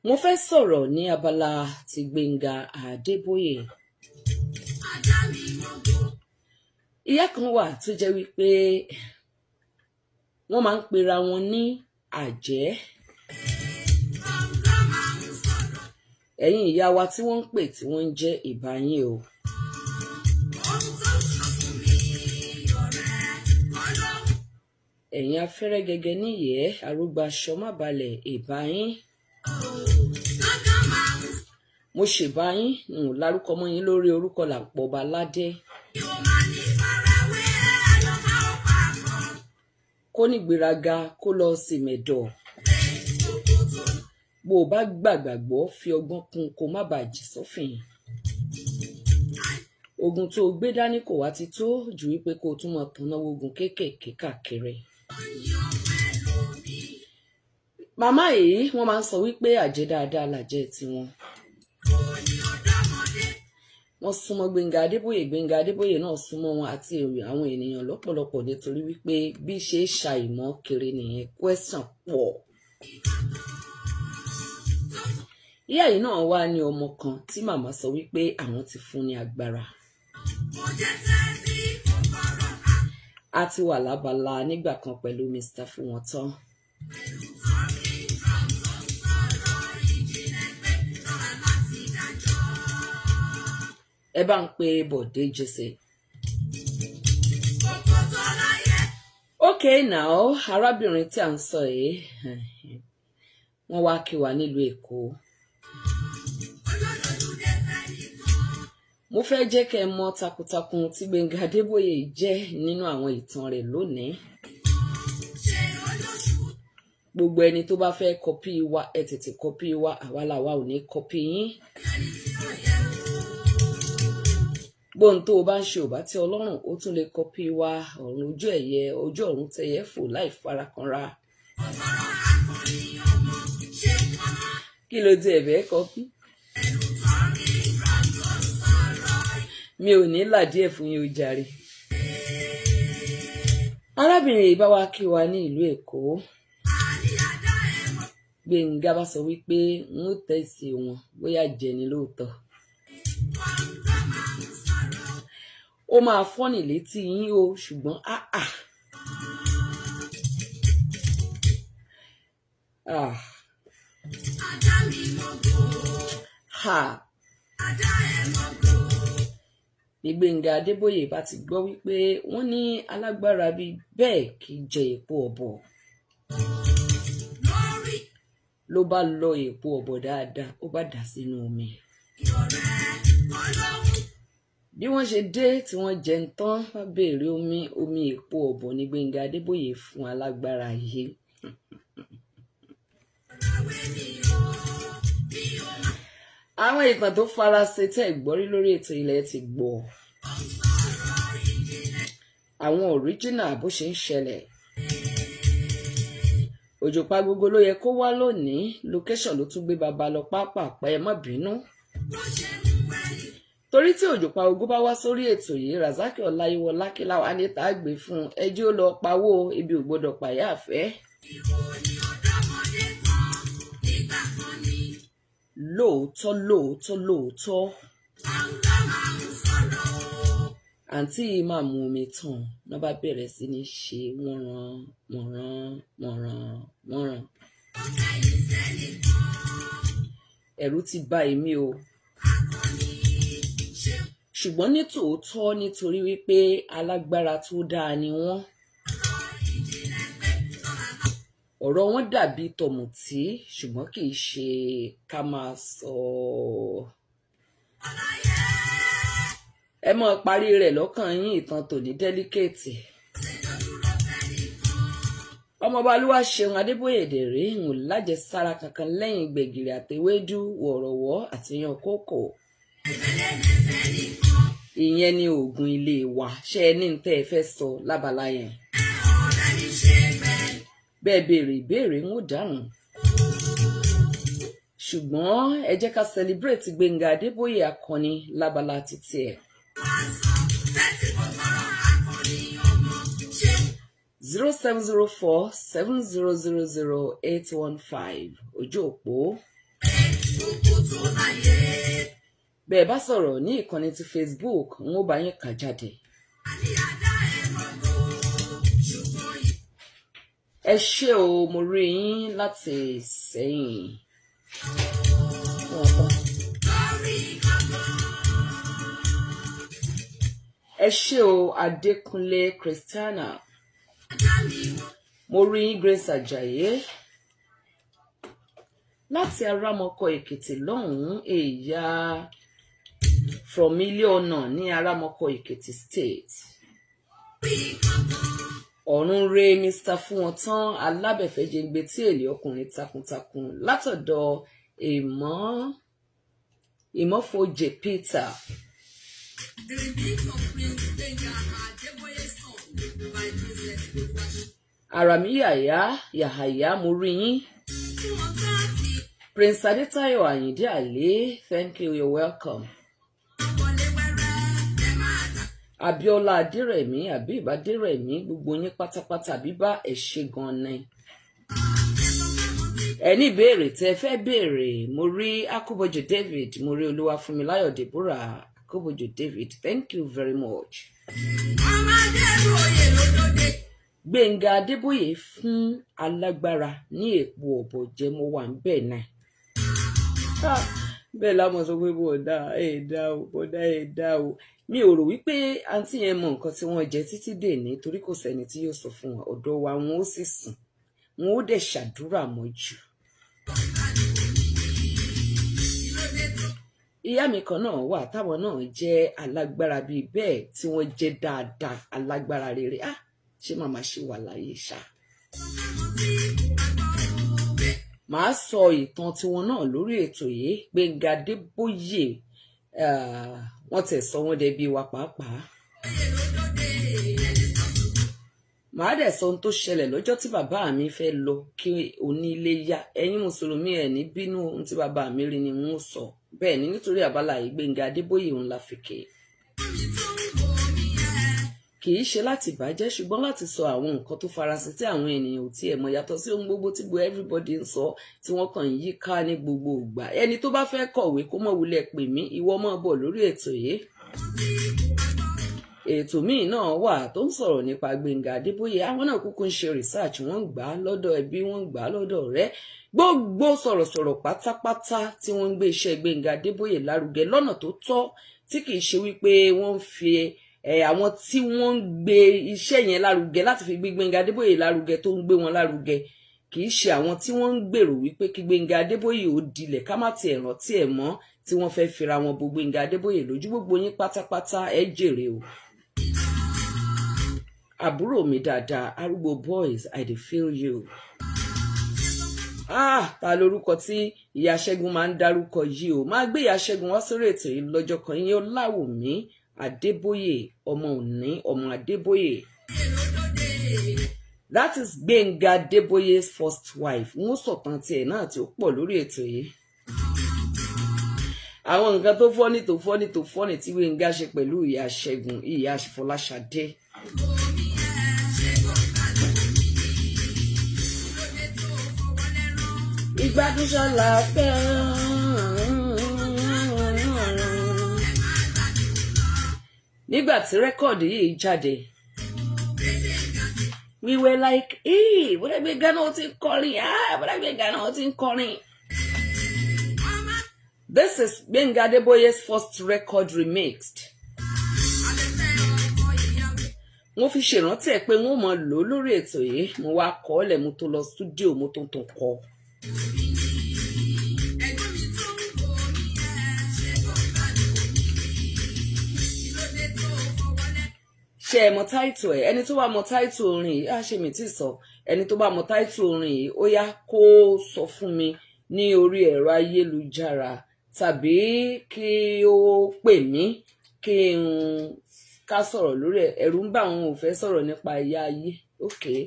Mo fẹ́ sọ̀rọ̀ ní abala ti Gbenga Adeboye. Ìyá kan wà tó jẹ́ wípé wọ́n máa ń pera wọn ní àjẹ́. Ẹ̀yin ìyá wa tí wọ́n ń pè tí wọ́n ń jẹ́ ìbá yín o. Ẹ̀yin afẹ́rẹ́ gẹ́gẹ́ níyẹ́ arúgbó aṣọ má balẹ̀ ìbá yín. Mo ṣèbá yín lárúkọ mọ́ yín lórí orúkọ làpọ̀ ọba ládé. Kó ní gbéraga kó lọ sí mẹ́dọ̀. Bó o bá gbàgbàgbọ́ fi ọgbọ́n kún kó má bàa jì sófin. Ogun tó o gbé dání kò wá ti tó jù wípé kó o tún mọ̀ tán náwó ogun kéékèèké káàkiri. Màmá yìí wọ́n máa ń sọ wípé àjẹ́ dáadáa làjẹ́ tiwọn. Wọ́n súnmọ́ Gbenga Adeboye, Gbenga Adeboye náà súnmọ́ wọn àti àwọn ènìyàn lọ́pọ̀lọpọ̀ nítorí wípé bí ṣe ṣàìmọ̀ kiri nìyẹn question pọ̀. Ìyá yìí náà wá ní ọmọ kan tí màmá sọ wípé àwọn ti fún ní agbára. A ti wà lábala nígbà kan pẹ̀lú Mr. Fúnwọ́ntán. Ẹ bá ń pe Bọ̀dé Jesse. Okay now, arábìnrin tí à ń sọ yìí, wọ́n wá kí wa nílùú Èkó. Mo fẹ́ jẹ́ kẹ́ mọ̀ takuntakun tí Gbenga Adeboye jẹ́ nínú àwọn ìtàn rẹ̀ lónìí. Gbogbo ẹni tó bá fẹ́ kọ́pì wa ẹ tètè kọ́pì wa, àwa làwa ò ní kọ́pì yín. Gbóhun tó o bá ń ṣe ò bá tẹ́ Ọlọ́run ó tún lè kọ́pì wa ọ̀run ojú ẹ̀yẹ ojú ọ̀run tẹ̀yẹ fò láì farakanra. Kí ló dé ẹ̀bẹ̀ kọ́pì? Mi ò ní là díẹ̀ fún yín ó jàre. Arábìnrin yìí bá wá kí wa ní ìlú Èkó. Gbenga bá sọ wípé n ó tẹ̀sí wọn bóyá jẹ́ ni lóòótọ́. Ó máa fọ́nì létí yín o ṣùgbọ́n ní Gbenga Adeboye bá ti gbọ́ wípé wọ́n ní alágbára bíi bẹ́ẹ̀ kì í jẹ èpo ọ̀bọ̀. Ló bá lọ èpo ọ̀bọ̀ dáadáa ó bá dà sínú omi. Bí wọ́n ṣe dé tí wọ́n jẹ ń tán wá béèrè omi èpo ọ̀bọ̀ ní Gbenga Adeboye fún alágbára yìí. Àwọn ìtàn tó faraṣe tẹ́ gbọ́rí lórí ètò ilẹ̀ ti gbọ́. Àwọn original bó ṣe ń ṣẹlẹ̀. Òjòpá gbogbo ló yẹ kó wá lónìí, location ló tún gbé baba lọ pápápá ẹ má bínú. Torí tí Òjòpá ogo bá wá sórí ètò yìí, Razaki Ọláyíwọlá kí láwa ní tá gbé fún ẹjẹ́ ó lọ pawó ibi ò gbọdọ̀ pàyà àfẹ́. Lóòótọ́. Àǹtí yìí máa mú omi tán náà bá bẹ̀rẹ̀ sí ní ṣe wọ́nran. Ẹ̀rù ti bà èmi o. Ṣùgbọ́n ní tòótọ́ nítorí wípé alágbára tó dáa ni wọ́n. Ọ̀rọ̀ wọn dàbí tọ̀mùtí ṣùgbọ́n kì í ṣe ká máa sọ. Ẹ mọ̀ parí rẹ̀ lọ́kàn yín ìtàn tòní dẹ́líkéètì. Ọmọọba Olúwaṣeun Adébóyè dèrè ń lájẹsára kankan lẹ́yìn gbẹ̀gìrì àtewédú wọ̀rọ̀wọ́ àti yan kókò. Ìyẹn ni oògùn ilé wa ṣe ní tẹ́ ẹ fẹ́ sọ lábala yẹn. Bẹ́ẹ̀ béèrè ìbéèrè ń dáhùn. Ṣùgbọ́n ẹ jẹ́ ká celebrate Gbenga Adeboye akọni lábala títí ẹ̀. 0704 7000 815 ojú òpó bẹ́ẹ̀ bá sọ̀rọ̀ ní ìkànnì ti Facebook n ó bá yín kà jáde. ẹ ṣé o, mo rí yín láti Ìsẹ́yìn. ẹ ṣé o, Adékúnlé Christiana. mo rí yín Grace Àjàyé láti Arámọkọ Èkìtì lọ́hùn-ún, èyà from Ilé-ọ̀nà ní Arámọkọ Èkìtì State. ọ̀run re Mr. Fúnwọ̀ntán alábẹ̀fẹ́jẹ̀gbẹ́ tí èlé ọkùnrin takuntakun látọ̀dọ̀ ìmọ̀fojè Peter. Àràmí Yàhàyà mo rí yín. Prince Adétáyọ̀ Àyìndé Àlé, thank you, you're welcome. Abíọ́lá Adérẹ̀mí, Abíb Adérẹ̀mí, gbogbo yín pátápátá bíbá ẹ ṣé gan ni. Ẹni ìbéèrè tẹ́ fẹ́ béèrè, mo rí Akúbọ̀jù David, mo rí Olúwafúnmiláyọ̀ Deborah, Akúbọ̀jù David, thank you very much. Gbenga Adeboye fún alágbára ní èpo ọ̀bọ̀ jẹ́ mo wà ń bẹ̀ náà. Bẹ́ẹ̀ lámọ̀ sọ pé bọ̀dá ẹ̀dá o. Mi ò rò wípé àǹtí yẹn mọ nǹkan tí wọ́n jẹ títí dè ní, torí kò sẹ́ni tí yóò sọ fún wọn. Ọ̀dọ̀ wa wọn ó sì sùn, wọn ó dẹ̀ ṣàdúrà mọ́jú. Ìyá mi kan náà wà táwọn náà jẹ́ alágbára bíi bẹ́ẹ̀ tí wọ́n jẹ́ dáadáa alágbára rere. Ṣé màmá ṣe wà láyé ṣá? Màá sọ ìtàn tiwọn náà lórí ètò yìí. Gbenga Adeboye, wọ́n tẹ̀ sọ wọ́n dẹ̀ bí wa pàápàá. Màá dẹ̀ sọ ohun tó ṣẹlẹ̀ lọ́jọ́ tí bàbá mi fẹ́ lọ kí onílé yá. Ẹ̀yin mùsùlùmí ẹ̀ ní bínú ohun tí bàbá mi rí ni wọ́n sọ. Bẹ́ẹ̀ ni nítorí àbálà yìí Gbenga Adeboye òun la fi ké. Kì í ṣe láti bàjẹ́ ṣùgbọ́n láti sọ àwọn nǹkan tó farasin tí àwọn ènìyàn ò tiẹ̀ mọ̀, yàtọ̀ sí ohun gbogbo tí gbogbo everybody ń sọ tí wọ́n kàn yí ká ní gbogbo ìgbà. Ẹni tó bá fẹ́ kọ̀wé kó mọ̀ wulẹ̀ pè mí, ìwọ mọ̀ bọ̀ lórí ètò yìí. Ètò míì náà wà tó ń sọ̀rọ̀ nípa Gbenga Adeboye. Àwọn náà kúkú ń ṣe research, wọ́n ń gbà á lọ́dọ̀ ẹbí, wọ́n ń gbà á lọ́dọ̀ ọ̀rẹ́. Gbogbo sọ̀rọ̀sọ̀rọ̀ pátápátá tí wọ́n ń gbé iṣẹ́ Gbenga Adeboye lárugẹ lọ́nà tó tọ́, tí kì í ṣe wípé wọ́n ń fi àwọn tí wọ́n ń gbé iṣẹ́ yẹn lárugẹ láti fi gbé Gbenga Adeboye lárugẹ tó ń gbé wọn lárugẹ, kì í ṣe àwọn tí wọ́n ń gbèrò wípé kí Gbenga Adeboye ó dilẹ̀ ká má tiẹ̀ rántí ẹ̀ mọ́, tí wọ́n fẹ́ fira wọn bo Gbenga Adeboye lójú. Gbogbo yín pátápátá ẹ jèrè o. Àbúrò mi dáadáa, arúgbó boys, I dey feel you. Ta lórúkọ tí ìyá Ṣẹ́gun máa ń dárúkọ yìí o. Máa gbé ìyá Ṣẹ́gun wá sórí ètò yìí lọ́jọ́ kan. Ìyẹn Ọláwùmí Adébóyè, ọmọ òní, ọmọ Adébóyè. That is Gbenga Adeboye's first wife. Wọ́n sọ̀tàn tiẹ̀ náà tí ó pọ̀ lórí ètò yìí. Àwọn nǹkan tó fọ́nì tí Gbenga ṣe pẹ̀lú ìyá Ṣẹ́gun, ìyá Fọláṣadé. Ìgbádùn ṣọlá fẹ́. Nígbà tí rẹ́kọ̀dì yìí jáde, we were like, bọ́dá Gbenga náà ti ń kọrin, bọ́dá Gbenga náà ti ń kọrin. This is Gbenga Adeboye's first record remixed. Wọ́n fi ṣèrántí ẹ̀ pé wọ́n mọ̀ lò lórí ètò yìí. Mo wá kọ́ ọ́ lẹ̀, mo tó lọ studio, mo tó kọ́. Ṣé ẹ mọ̀ title ẹ̀? Ẹni tó bá mọ̀ title orin yìí, ṣe mi ti sọ. Ẹni tó bá mọ̀ title orin yìí, ó yá kó sọ fún mi ní orí ẹ̀rọ ayélujára tàbí kí ó pè mí kí n ká sọ̀rọ̀ lórí ẹ̀. Ẹ̀rù ń bà wọn, ò fẹ́ sọ̀rọ̀ nípa ìyá ayé. Okay.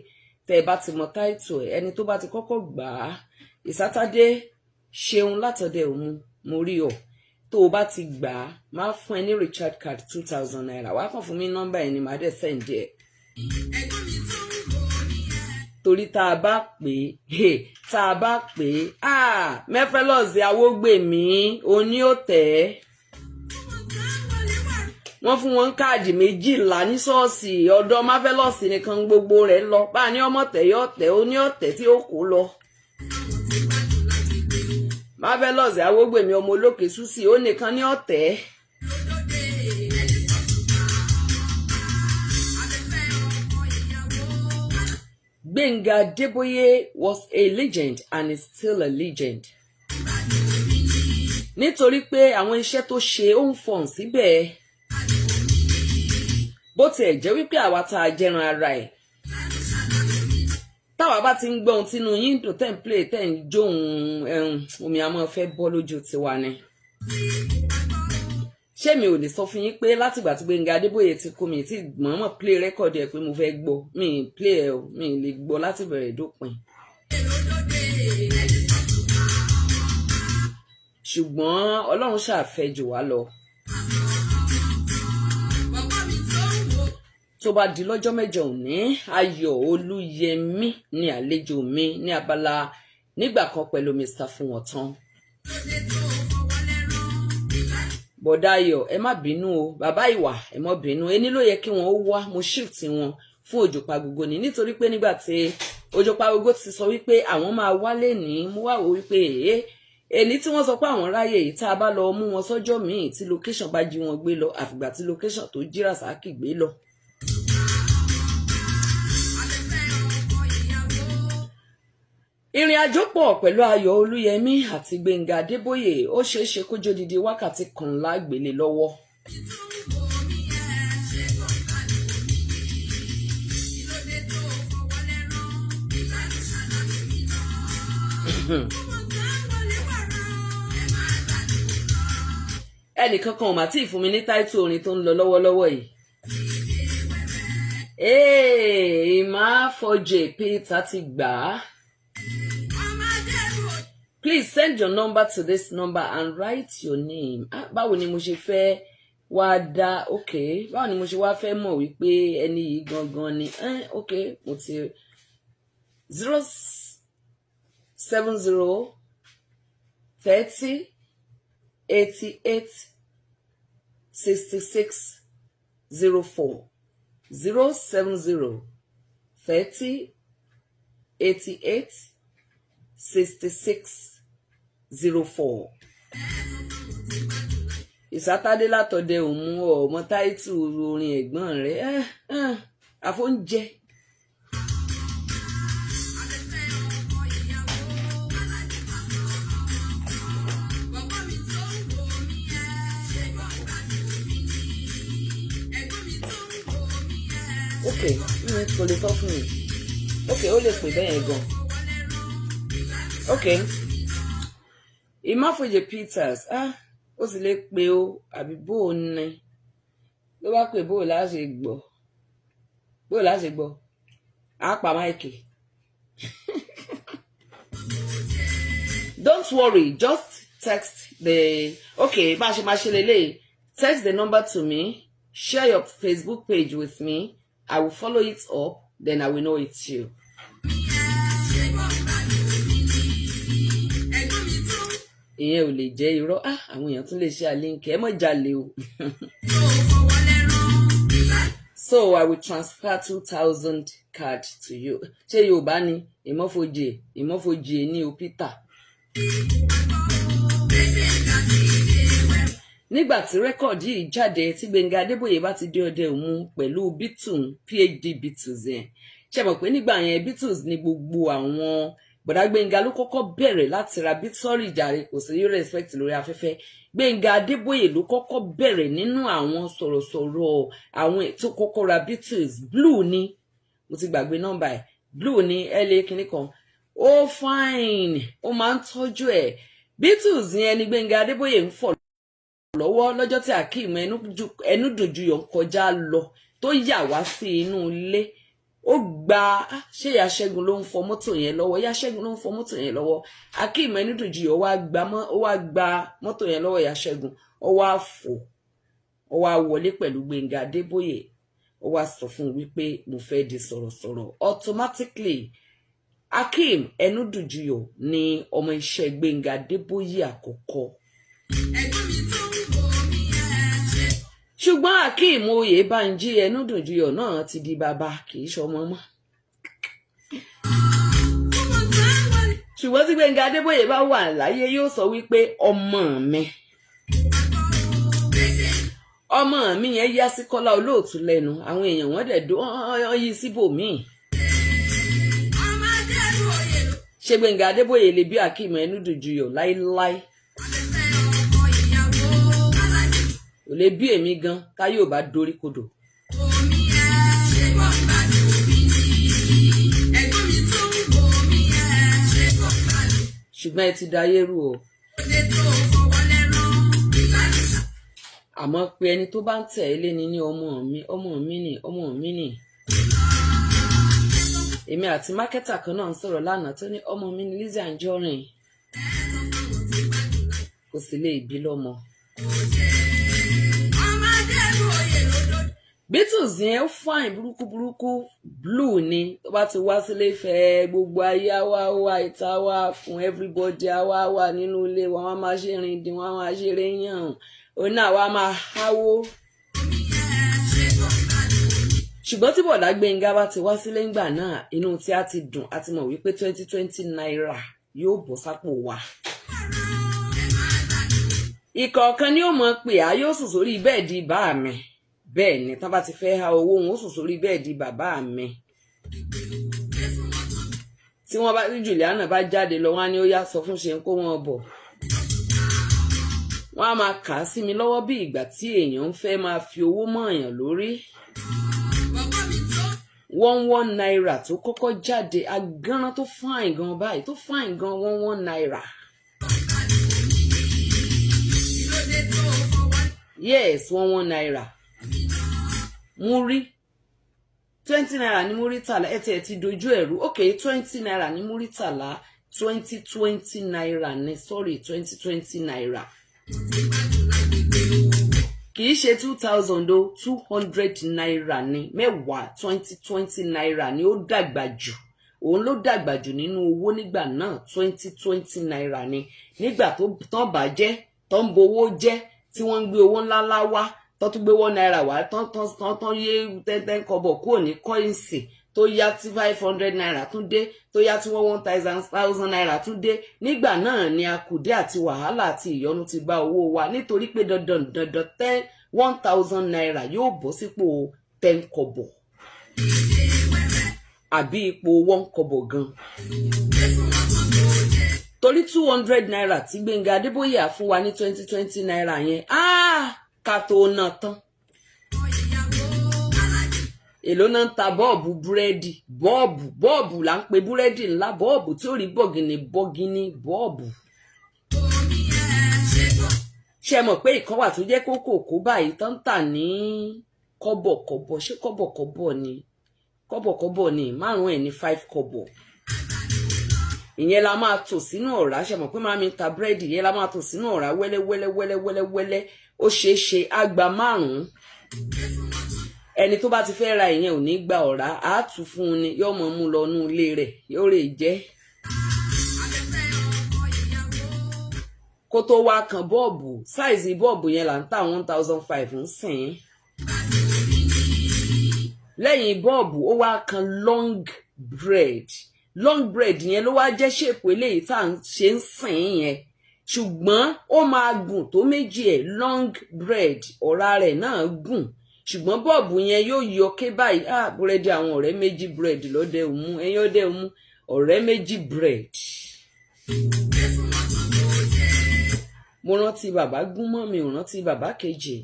Tẹ́ bá ti mọ̀ title ẹ̀, ẹni tó bá ti kọ́kọ́ gbà á, ìsátádé ṣeun látọ̀dẹ̀ òun, mo rí ọ. Tó o bá ti gbà á, máa fún ẹ ní recharge card 2,000 naira. Wá kàn fún mi nọ́mbà ẹ̀ ni màá dẹ̀ send ẹ̀. Torí tá a bá pè é, tá a bá pè Mẹ́fẹ́lọ́sì Awógbèmí oní òtẹ́ wọ́n fún wọn káàdì 12 ní ṣọ́ọ̀ṣì ọ̀dọ̀ Mẹ́fẹ́lọ́sì nìkan gbogbo rẹ̀ lọ bá ní ọmọọ̀tẹ̀ yọ ọ̀tẹ̀ oní ọ̀tẹ̀ tí ó kó lọ. Mẹ́fẹ́lọ́sì Awógbèmí ọmọ olókè Súsì ó nìkan ní ọ̀tẹ̀. Gbenga Adeboye was a legend and is still a legend. Nítorí pé àwọn iṣẹ́ tó ṣe ó ń fọ̀n síbẹ̀. Bó tiẹ̀ jẹ́ wípé àwa tá a jẹran ara ẹ̀. Táwa bá ti ń gbọ́ ohun tínú yín dùn tẹ́ ń play tẹ́ ń jó omi àmọ́ fẹ́ bọ́ lójú tiwa ni. Ṣé mi ò lè sọ fún yín pé látìgbà tí Gbenga Adeboye ti kú mi tí mọ̀ọ́mọ̀ play record ẹ̀ pé mo fẹ́ gbọ́ mi play ẹ̀ o mi lè gbọ́ láti bẹ̀rẹ̀ dópin. Ṣùgbọ́n Ọlọ́run ṣàfẹ́ jù wá lọ. Tó bá di lọ́jọ́ mẹ́jọ òní Ayọ̀ Olúyẹmí ní àlejò mi ní abala nígbà kan pẹ̀lú Mr. Fúnwọ̀tán. Bọ̀dá Ayọ̀ ẹ má bínú o bàbá ìwà ẹ má bínú ẹni ló yẹ kí wọ́n ó wá mo shift wọn fún Òjòpá Gbogbo ni nítorí pé nígbà tí Òjòpá Gbogbo ti sọ wípé àwọn máa wálé ní mo wá wò wípé èní tí wọ́n sọ pé àwọn ráyè yìí tá a bá lọ mú wọn sọ́jọ́ míì tí location bá jí wọn gbé lọ àfìgbà tí location tó jí Rasaki gbé lọ. Ìrìn àjò pọ̀ pẹ̀lú Ayọ̀ Olúyẹmí àti Gbenga Adeboye ó ṣeéṣe kó jó didi wákàtí kan lágbélé lọ́wọ́. Ẹnìkankan ò mà tí ì fún mi ní táìtù orin tó ń lọ lọ́wọ́lọ́wọ́ yìí. Ìmáfọ̀jẹ̀ Peter ti gbà á. Please send your number to this number and write your name. Báwo ni mo ṣe fẹ́ wá dá okay báwo ni mo ṣe wá fẹ́ mọ̀ wípé ẹni yìí gangan ni okay mo ti 070 30 88 66 04 070 30 88 66 04. Ìsátádé látọdẹ òun ọmọ táìtù orin ẹ̀gbọ́n rẹ̀ àfóúnjẹ. Okay, kò lè sọ fún mi. Okay, ó lè pè bẹ́ẹ̀ gan. Okay. Ìmáfọ̀jẹ̀ Peters ó sì lè pè ó àbí bó o ní ló bá pè bó o láṣẹ gbọ́ á pa máìkì. Don't worry, just text the okay bá a ṣe máa ṣe lélẹ́yìí text the number to me, share your Facebook page with me, I will follow it up, then I will know it's you. Ìyẹn ò lè jẹ́ irọ́ àwọn èèyàn tún lè ṣe àlínkẹ́ ẹ mọ̀ jalè o. So I will transfer 2,000 card to you. Ṣé Yorùbá ni ìmọ̀fojì ní o Peter. Nígbà tí rẹ́kọ̀dì yìí jáde tí Gbenga Adeboye bá ti dé ọdẹ òmu pẹ̀lú Beatles PhD Beatles yẹn ṣe mọ̀ pé nígbà yẹn Beatles ni gbogbo àwọn bọ̀dá Gbenga ló kọ́kọ́ bẹ̀rẹ̀ láti ra sorry jàre kò sí respect lórí afẹ́fẹ́ Gbenga Adeboye ló kọ́kọ́ bẹ̀rẹ̀ nínú àwọn sọ̀rọ̀sọ̀rọ̀ àwọn tó kọ́kọ́ ra Beatles Blue ni mo ti gbàgbé nọ́mbà ẹ̀ Blue ni LA kìíní kan ó fine ó máa ń tọ́jú ẹ̀ Beatles yẹn ni Gbenga Adeboye ń fọ̀ lọ́wọ́ lọ́jọ́ tí Akeem ẹnu dùnjú yọ̀ ń kọjá lọ tó yà wá sí inú ilé ó gba ṣé ìyá Ṣẹ́gun ló ń fọ mọ́tò yẹn lọ́wọ́ ìyá Ṣẹ́gun ló ń fọ mọ́tò yẹn lọ́wọ́ Akeem ẹnu dùnjú yọ̀ ó wá gba mọ́tò yẹn lọ́wọ́ ìyá Ṣẹ́gun ó wá fò ó wá wọlé pẹ̀lú Gbenga Adeboye ó wá sọ fún wípé mo fẹ́ di sọ̀rọ̀sọ̀rọ̀ automatically Akeem Ẹnudùjuyọ̀ ni ọmọ iṣẹ́ Gbenga Adeboye àkọ́kọ́. Ṣùgbọ́n Akeem Oyèbánjí Ẹnudùjuyọ̀ náà ti di bàbá, kì í ṣọmọ mọ́. Ṣùgbọ́n tí Gbenga Adeboye bá wà láyé yóò sọ wípé ọmọ mi yẹn yá sí Kọ́lá Olóòtú lẹ́nu, àwọn èèyàn wọ́n dẹ̀ dó yí síbòmíì. Ṣé Gbenga Adeboye lè bí Akeem Ẹnudùjuyọ̀ láíláí? Ò lè bí èmi gan káyé ò bá dorí kodò. Ṣùgbọ́n ẹ ti dayé rú o. Àmọ́ pé ẹni tó bá ń tẹ̀lé ni ní ọmọ mi ni. Èmi àti mákẹ́tà kan náà ń sọ̀rọ̀ lánàá tó ní ọmọ mi ni Lizzy Anjorin. Kò sì lè bí lọ́mọ. Beatles yẹn ó fine burúkú blue ni tó bá ti wá sílé fẹ́ gbogbo ayé wá ìta wá fún everybody wá nínú ilé wọn wá máa ṣe rìn dín wọn máa ṣe réyàn òun náà wá máa háwó. Ṣùgbọ́n tí bọ̀dá Gbenga bá ti wá sílé ńgbà náà inú tí a ti dùn a ti mọ̀ wípé 2020 naira yóò bọ́ sápò wa. Ìkọ̀ọ̀kan ni ó mọ̀ pé a yóò sùn sórí bẹ́ẹ̀dì bá mi. Bẹ́ẹ̀ ni tán bá ti fẹ́ ha owó wọn ó sùn sórí bẹ́ẹ̀dì bàbá mi. Tí wọ́n bá Juliana bá jáde lọ wọ́n á ní ó yá sọ fún ṣe ń kó wọn bọ̀. Wọ́n á máa kà á sí mi lọ́wọ́ bí ìgbà tí èèyàn ń fẹ́ máa fi owó mọ́ èèyàn lórí. 1 naira tó kọ́kọ́ jáde agánran tó fine gan báyìí tó fine gan 1 naira. Yes, 1 naira. Múrí 20 naira ní Múrítàlá ẹ ti dojú ẹ̀rú. Okay, 20 naira ní Múrítàlá 2020 naira ní 2020 naira. Kì í ṣe 2000 o 200 naira ní mẹ́wàá 2020 naira ní ó dàgbà jù. Òun ló dàgbà jù nínú owó nígbà náà 2020 naira ní. Nígbà tó tán bàjẹ́ tó ń bowó jẹ́ tí wọ́n ń gbé owó ńláńlá wá tó tún gbé 1 naira wá tán yé 10 kọ́bọ̀ kúrò ní kọ́ìnsì tó yá tí 500 naira tún dé tó yá tí 1000 naira tún dé. Nígbà náà ni àkùdé àti wàhálà àti ìyọnu ti bá owó wa nítorí pé dandan 1000 naira yóò bọ́ sípò 10 kọ́bọ̀ àbí ipò 1 kọ́bọ̀ gan. Torí 200 naira tí Gbenga Adeboye á fún wa ní 2020 naira yẹn ká tó ná tán. Èló náà ń ta bọ́ọ̀bù búrẹ́dì bọ́ọ̀bù là ń pe búrẹ́dì ńlá bọ́ọ̀bù tí ó rí bọ́gìnì bọ́ọ̀bù. Ṣé mọ̀ pé ìkan wà tó jẹ́ kókòkó báyìí tán tà ní kọ́bọ̀kọ́bọ̀ ṣé kọ́bọ̀kọ́bọ̀ ni 5 ẹ̀ ní 5 kọ́bọ̀. Ìyẹn la máa tò sínú ọ̀rá ṣé mọ̀ pé máa mi ta búrẹ́dì yẹn la máa tò sínú ọ̀rá wẹ́lẹ́wẹ́lẹ́ ó ṣeéṣe àgbà 5. Ẹni tó bá ti fẹ́ ra ìyẹn ò ní gba ọ̀rá á tù fún un ni yóò mọ̀ mú lọ nú ilé rẹ̀ yóò rè jẹ́. Kó tó wá kan bọ́ọ̀bù sáìzì bọ́ọ̀bù yẹn là ń tà 1500 ń sìn. Lẹ́yìn bọ́ọ̀bù ó wá kan long bread yẹn ló wá jẹ́ ṣèpò eléyìí tá à ń ṣe ń sìn yẹn ṣùgbọ́n ó máa gùn tó méjì ẹ̀ long bread ọ̀rá rẹ̀ náà gùn ṣùgbọ́n bọ́ọ̀bù yẹn yóò yọ ké báyìí búrẹ́dì àwọn ọ̀rẹ́ méjì bread lọ́dẹ òmu ẹ̀yìn ọdẹ òmu ọ̀rẹ́ méjì bread. Mo rántí bàbá gún mọ́ mi ò rántí bàbá kejì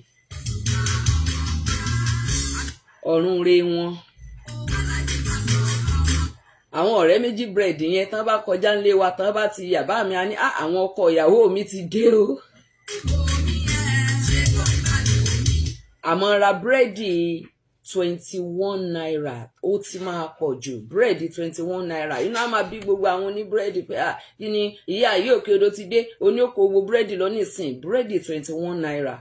ọ̀run re wọn. Àwọn ọ̀rẹ́ méjì bread yẹn tán bá kọjá ńlé wa tán bá ti yàbá mi á ní àwọn ọkọ ìyàwó mi ti dé o. Àmọ́ ra búrẹ́dì 21 naira ó ti máa pọ̀ jù búrẹ́dì 21 naira iná á máa bí gbogbo àwọn oní búrẹ́dì pé kí ni ìyá yìí òkè odò ti dé oní òkò owó búrẹ́dì lọ nísìn búrẹ́dì 21 naira.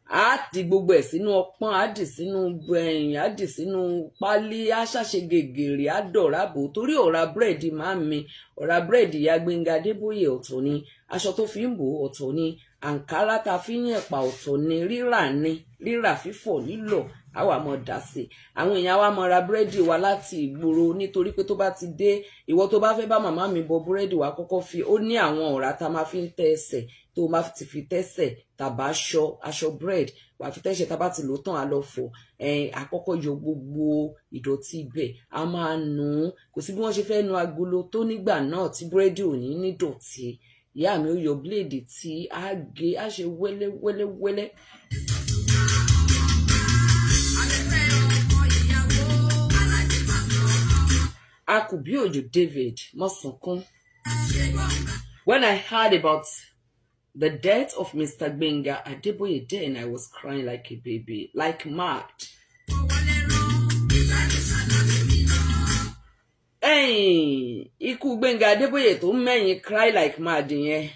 á di gbogbo ẹ̀ sínú ọpọ́n, á dì sínú ẹ̀yìn, á dì sínú pálí, á ṣàṣe gègèrè, á dọ̀rá bò torí ọ̀rá búrẹ́dì máa ń mi, ọ̀rá búrẹ́dì ìyá Gbenga Adeboye ọ̀tọ̀ ni, aṣọ tó fi ń bò ọ̀tọ̀ ni, àǹkárá ta fi ń yẹ̀pà ọ̀tọ̀ ni, rírà fífọ̀ lílọ̀ àwa mọ̀ dà sí. Àwọn èèyàn wa mọ̀ ra búrẹ́dì wa láti ìgboro nítorí pé tó bá ti dé, ìwọ tó bá fẹ́ bá màmá mi bọ búrẹ́dì wa kọ́kọ́ fi, ó ní àwọn ọ̀rá tá máa fi ń tẹ́ ẹsẹ̀, tó máa ti fi tẹ́sẹ̀ tàbá aṣọ bread wà fi tẹ́sẹ̀ tá bá ti lò tán á lọ fọ̀, àkọ́kọ́ yọ gbogbo ìdọ̀tí ibẹ̀, a máa nù ún. Kò sí bí wọ́n ṣe fẹ́ nu agolo tó nígbà náà tí búrẹ́dì ò ní nídọ̀tí. Ìyá mi ó yọ bíléèdì tí á gé, á ṣe wẹ́lẹ́wẹ́lẹ́wẹ́lẹ́. Akubi Ojo David Mosunkun. When I heard about the death of Mr. Gbenga Adeboye, then I was crying like a baby, like mad. Ikú Gbenga Adeboye tó mẹ́yìn cry like mad yẹn.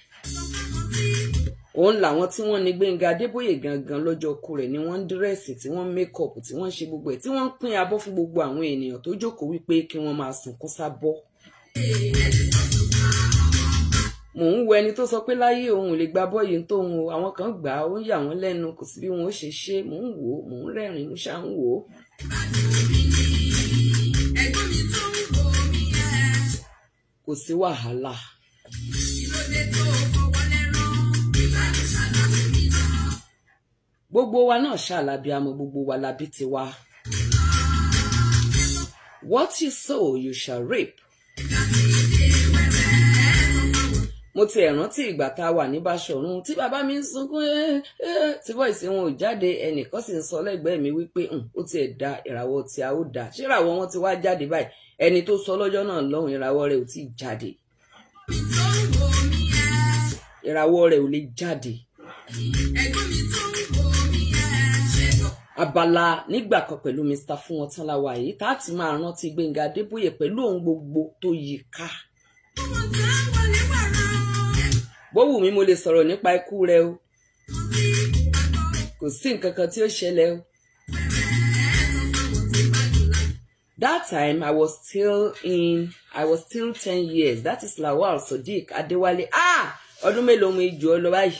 Òun làwọn tí wọ́n ní Gbenga Adeboye gangan lọ́jọ́ kú rẹ̀ ni wọ́n ń dírẹ́sì, tí wọ́n make up, tí wọ́n ṣe gbogbo ẹ̀, tí wọ́n pín abọ́ fún gbogbo àwọn ènìyàn tó jókòó wípé kí wọ́n máa sunkún sábọ́. Mò ń wo ẹni tó sọ pé láyé òun ò lè gba bọ́ọ̀yì tó òun o, àwọn kan gbà ó ń yà wọ́n lẹ́nu, kò sí bí wọn ó ṣe ṣe. Mò ń wò ó, mò ń rẹ́rìn-ín, mo ṣáà ń wò ó. Kò sí wàhálà. Gbogbo wa náà ṣàlàbí àmọ́ gbogbo wa làbí tiwa. What you sow, you shall reap. Mo ti rántí ìgbà tá a wà ní Báṣọ̀run tí bàbá mi ń sunkún tí voice wọn ò jáde, ẹnìkan sì ń sọ lẹ́gbẹ̀ẹ́ mi wípé ó ti ẹ̀ da ìràwọ̀ tí a ó dà. Ṣé ìràwọ̀ wọn ti wá jáde báyìí? Ẹni tó sọ lọ́jọ́ náà lọ́hùn ìràwọ̀ rẹ̀ ò tí ì jáde. Ìràwọ̀ rẹ̀ ò lè jáde. Abala nígbà kan pẹ̀lú Mr. Fúnwọ́tánláwà yìí tá a ti máa rántí Gbenga Adeboye pẹ̀lú ohun gbogbo tó yí ká. Bó wù mí mo lè sọ̀rọ̀ nípa ikú rẹ̀ o. Kò sí nǹkan kan tí ó ṣẹlẹ̀ o. That time I was still 10 years. That is Lawal Sodiq Adewale. Ọdún mélòó mo jù ọ lọ báyìí.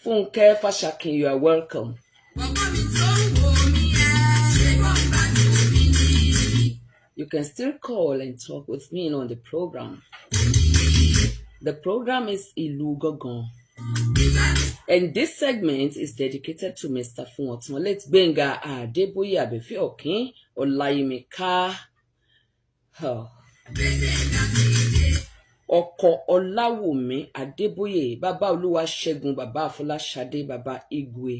Funke Fashakin, you are welcome. You can still call and talk with me on the program. The program is Ilu Gogon. And this segment is dedicated to Mr. Fúnwọ́tánlé Gbenga Adeboye Abefi Okin Ọláyímíká. Ọkọ Ọláwùmí Adébóyè, bàbá Olúwaṣẹ́gun, bàbá Afọláṣadé, bàbá Igwe.